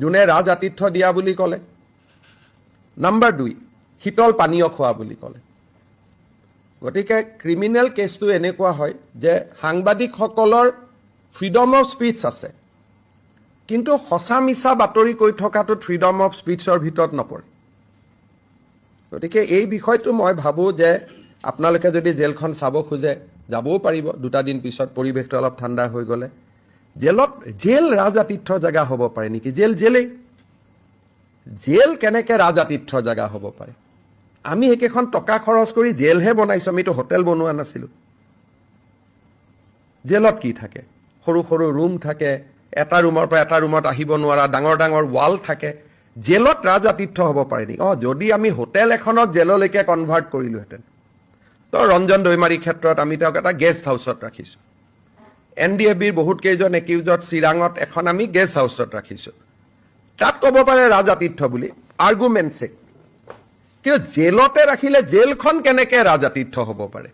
যোনে ৰাজ আতিথ্য দিয়া বুলি ক'লে। নাম্বাৰ 2, শীতল পানীয় খোৱা বুলি ক'লে। গতিকে ক্ৰিমিনেল কেছটো এনেকুৱা হয় যে সাংবাদিকসকলৰ ফ্ৰীডম অফ স্পীচ আছে, কিন্তু সঁচা মিছা বাতৰি কৈ থকাটোত ফ্ৰীডম অফ স্পীচৰ ভিতৰত নপৰে। গতিকে এই বিষয়টো মই ভাবোঁ যে আপোনালোকে যদি জেলখন চাব খোজে যাবও পাৰিব 2টা দিন পিছত, পৰিৱেশটো অলপ ঠাণ্ডা হৈ গ'লে। জেল ৰাজ আতিথ্যৰ জেগা হ'ব পাৰে নেকি? জেলেই। জেল কেনেকৈ ৰাজ আতিথ্যৰ জেগা হ'ব পাৰে? আমি একেখন টকা খৰচ কৰি জেলহে বনাইছোঁ, আমিতো হোটেল বনোৱা নাছিলোঁ। জেলত কি থাকে? সৰু সৰু ৰুম থাকে, এটা ৰুমৰ পৰা এটা ৰুমত আহিব নোৱাৰা, ডাঙৰ ডাঙৰ ৱাল থাকে। জেলত ৰাজ আতিথ্য হ'ব পাৰে নেকি? যদি আমি হোটেল এখনক জেললৈকে কনভাৰ্ট কৰিলোহেঁতেন, তো ৰঞ্জন দৈমাৰীৰ ক্ষেত্ৰত আমি তেওঁক এটা গেষ্ট হাউচত ৰাখিছোঁ। NDFBৰ বহুত কেইজন একিউজত চিৰাঙত এখন আমি গেষ্ট হাউচত ৰাখিছোঁ। তাত ক'ব পাৰে ৰাজ আতিথ্য বুলি, আৰ্গুমেণ্ট চেক। কিন্তু জেলতে ৰাখিলে জেলখন কেনেকৈ ৰাজ আতিথ্য হ'ব পাৰে?